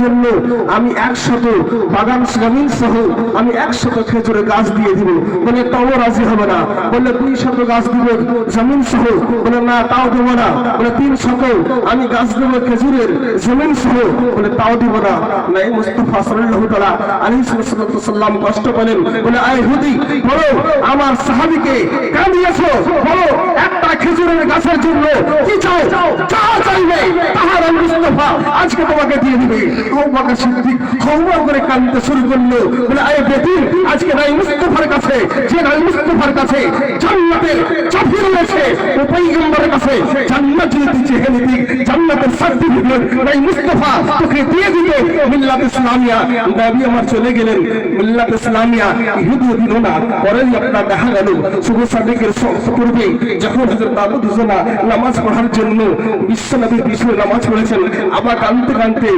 জন্য আমি 100 বাগান জমিন সহ আমি 100 খেজুরের গাছ দিয়ে দিব। বলে তাও রাজি হবে না। বলে 200 গাছ দিব জমিন সহ। বলে না তাও দেব না। বলে 300 আমি গাছ দেব খেজুরের জমিন সহ। বলে তাও দিব না। নাই মুস্তাফা সাল্লাল্লাহু তাআলা আলাইহি সাল্লাম কষ্ট পেলেন। বলে আয় ইহুদি বলো আমার সাহাবীকে কাঁদিয়েছো, বলো একটা খেজুরের গাছের জন্য কি চাও, যা চাইবে তাহার মুস্তাফা আজকে তোমাকে দিয়ে দিবে। আবু বকর সিদ্দিক হাওয়া করে কাঁদতে শুরু করলো। বলে আয় বেদিন আজকে নাই মুস্তাফার কাছে, যে নাই মুস্তাফার কাছে জান্নাতের চাবি রয়েছে, ও পয়গম্বরের কাছে জান্নাত যদি চেয়ে নিবি জান্নাতের সার্টিফিকেট নাই মুস্তাফা তোকে দিয়ে দিবে। মিল্লাত ইসলামিয়া নবী আমার চলে গেলেন। মিল্লাত ইসলামিয়া ইহুদি দিল না। পরেই আপনার দেখা গেল শুভ সাদিকের পূর্বে যখন হযরত আবু দুজনা নামাজ পড়ার জন্য বিশ্বনবীর পিছনে নামাজ পড়েছেন, আবার কাঁদতে কাঁদতে